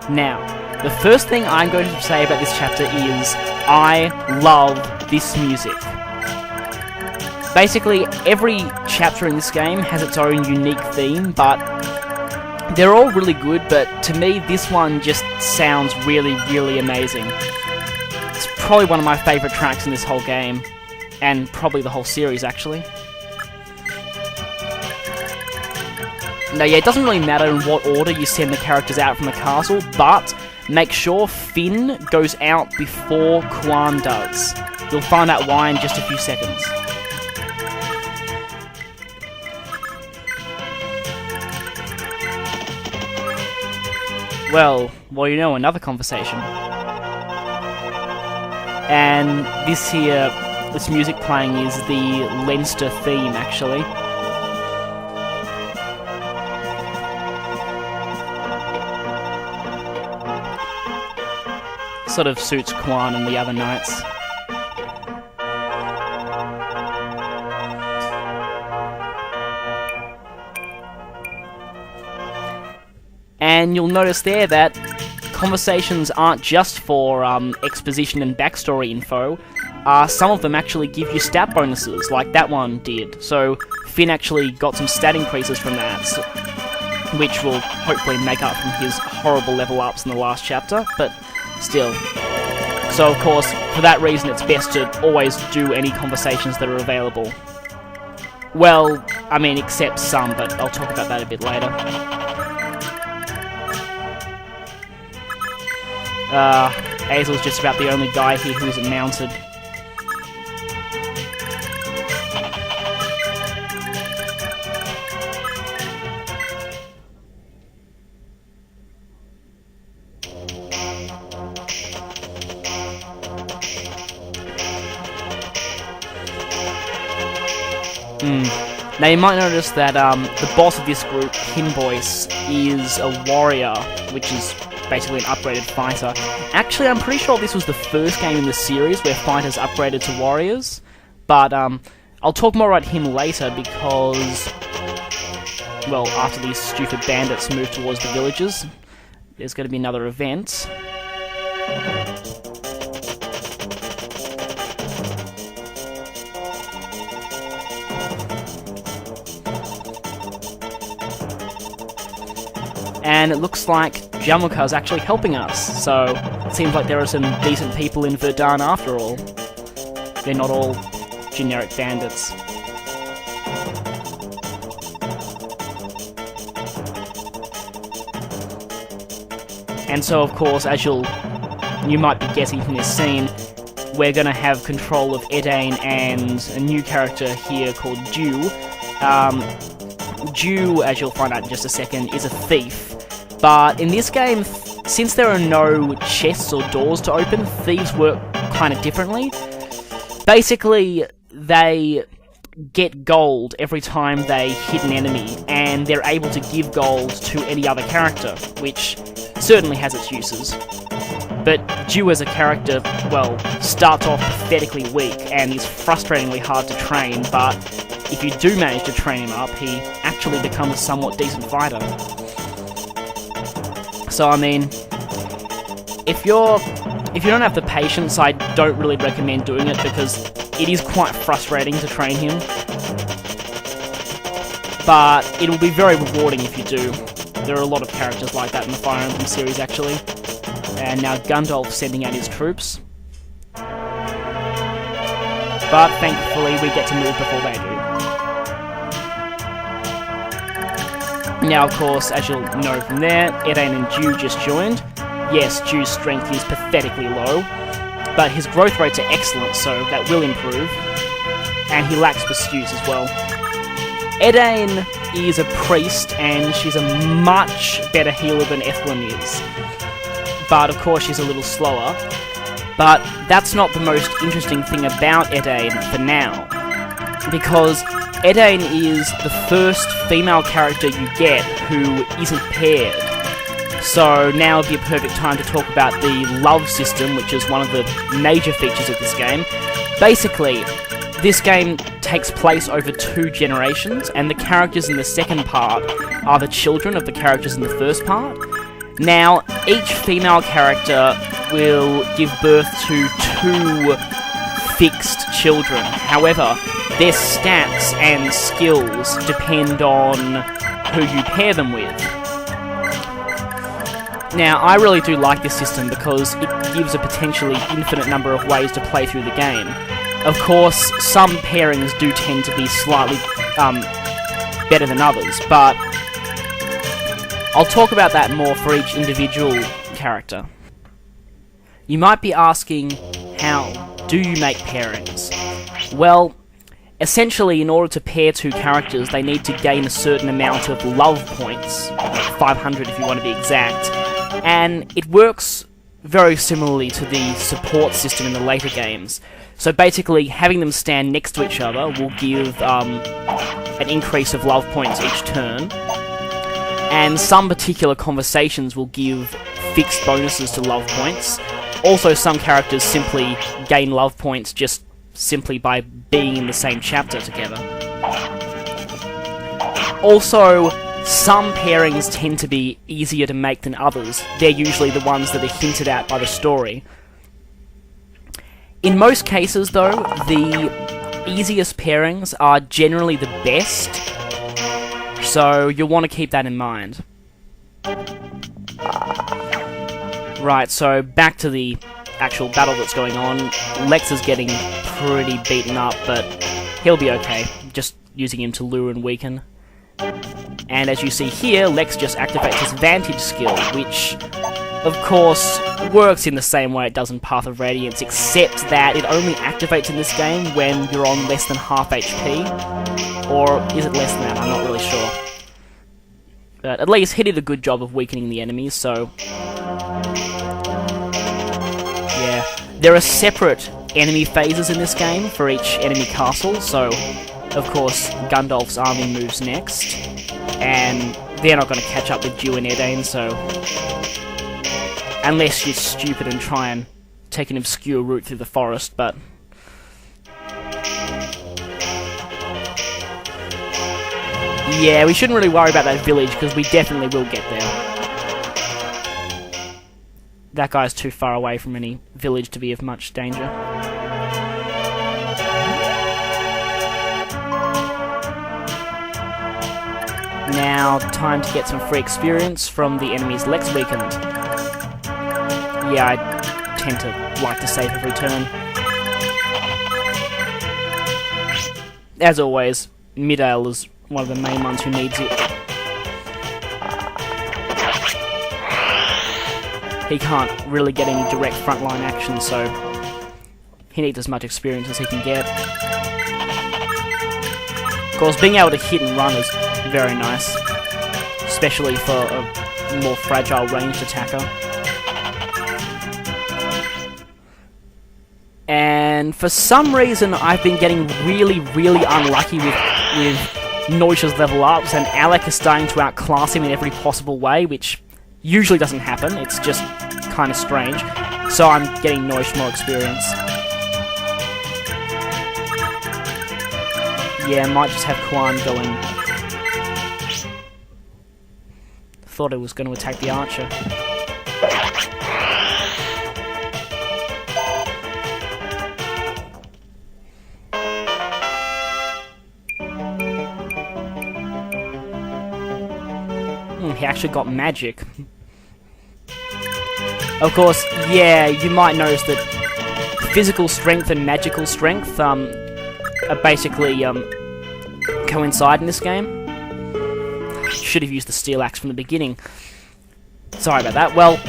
Now, the first thing I'm going to say about this chapter is I love this music. Basically, every chapter in this game has its own unique theme, but they're all really good, but to me, this one just sounds really, really amazing. It's probably one of my favourite tracks in this whole game, and probably the whole series, actually. Now, yeah, it doesn't really matter in what order you send the characters out from the castle, but make sure Fin goes out before Cuan does. You'll find out why in just a few seconds. Well, you know, another conversation. And this music playing is the Leinster theme, actually. Sort of suits Cuan and the other knights. And you'll notice there that conversations aren't just for exposition and backstory info. Some of them actually give you stat bonuses, like that one did. So Fin actually got some stat increases from that, which will hopefully make up from his horrible level ups in the last chapter, but still. So of course, for that reason it's best to always do any conversations that are available. Well, I mean, except some, but I'll talk about that a bit later. Azel's just about the only guy here who isn't mounted. Now you might notice that the boss of this group, Kinboyce, is a warrior, which is basically an upgraded fighter. Actually, I'm pretty sure this was the first game in the series where fighters upgraded to warriors, but I'll talk more about him later because, well, after these stupid bandits move towards the villages, there's going to be another event. And it looks like Jamuka is actually helping us, so it seems like there are some decent people in Verdun after all. They're not all generic bandits. And so, of course, as you might be guessing from this scene, we're going to have control of Edain and a new character here called Dew. Dew, as you'll find out in just a second, is a thief. But in this game, since there are no chests or doors to open, thieves work kind of differently. Basically, they get gold every time they hit an enemy, and they're able to give gold to any other character, which certainly has its uses. But Dew as a character, well, starts off pathetically weak and is frustratingly hard to train, but if you do manage to train him up, he actually becomes a somewhat decent fighter. So, I mean, if you don't have the patience, I don't really recommend doing it because it is quite frustrating to train him. But it'll be very rewarding if you do. There are a lot of characters like that in the Fire Emblem series, actually. And now Gandolf sending out his troops. But thankfully, we get to move before they do. Now, of course, as you'll know from there, Edain and Dew just joined. Yes, Dew's strength is pathetically low, but his growth rates are excellent, so that will improve. And he lacks pursuits as well. Edain is a priest, and she's a much better healer than Ethlyn is. But, of course, she's a little slower. But that's not the most interesting thing about Edain for now, because Edain is the first female character you get who isn't paired. So now would be a perfect time to talk about the love system, which is one of the major features of this game. Basically, this game takes place over 2 generations, and the characters in the second part are the children of the characters in the first part. Now, each female character will give birth to 2 fixed children. However, their stats and skills depend on who you pair them with. Now, I really do like this system because it gives a potentially infinite number of ways to play through the game. Of course, some pairings do tend to be slightly better than others, but I'll talk about that more for each individual character. You might be asking, how do you make pairings? Well, essentially, in order to pair 2 characters, they need to gain a certain amount of love points, 500 if you want to be exact, and it works very similarly to the support system in the later games. So basically, having them stand next to each other will give an increase of love points each turn, and some particular conversations will give fixed bonuses to love points. Also, some characters simply gain love points just simply by being in the same chapter together. Also, some pairings tend to be easier to make than others. They're usually the ones that are hinted at by the story. In most cases, though, the easiest pairings are generally the best, so you'll want to keep that in mind. Right, so back to the actual battle that's going on. Lex is getting pretty beaten up, but he'll be okay. Just using him to lure and weaken. And as you see here, Lex just activates his Vantage skill, which, of course, works in the same way it does in Path of Radiance, except that it only activates in this game when you're on less than half HP. Or is it less than that? I'm not really sure. But at least he did a good job of weakening the enemies, so... yeah. There are separate enemy phases in this game for each enemy castle, so... of course, Gandolf's army moves next, and they're not going to catch up with Dew and Edain, so... unless you're stupid and try and take an obscure route through the forest, but... yeah, we shouldn't really worry about that village, because we definitely will get there. That guy's too far away from any village to be of much danger. Now, time to get some free experience from the enemies Lex weakened. Yeah, I tend to like to save every turn. As always, Midale is one of the main ones who needs it. He can't really get any direct frontline action, so he needs as much experience as he can get. Of course, being able to hit and run is very nice, especially for a more fragile ranged attacker. And for some reason, I've been getting really, really unlucky with Noisha's level ups, and Alec is starting to outclass him in every possible way, which usually doesn't happen. It's just kind of strange. So I'm getting Noish more experience. Yeah, might just have Cuan going. Thought it was going to attack the archer. He actually got magic. Of course, yeah, you might notice that physical strength and magical strength are basically coincide in this game. Should have used the steel axe from the beginning. Sorry about that. Well,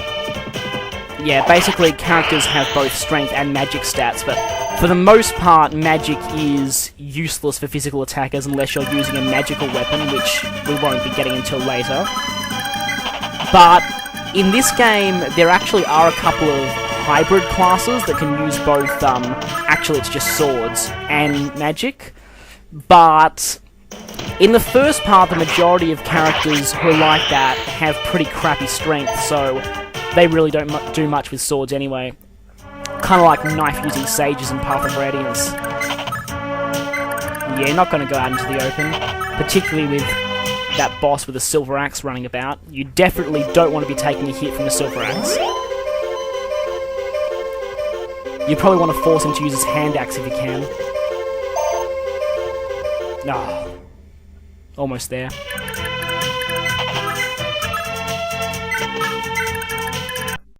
yeah, basically characters have both strength and magic stats, but for the most part, magic is useless for physical attackers unless you're using a magical weapon, which we won't be getting until later. But in this game, there actually are a couple of hybrid classes that can use both, actually it's just swords and magic. But in the first part, the majority of characters who are like that have pretty crappy strength, so they really don't do much with swords anyway. Kind of like knife-using sages in Path of Radiance. Yeah, not going to go out into the open, particularly with that boss with a silver axe running about. You definitely don't want to be taking a hit from a silver axe. You probably want to force him to use his hand axe if you can. Ah, almost there.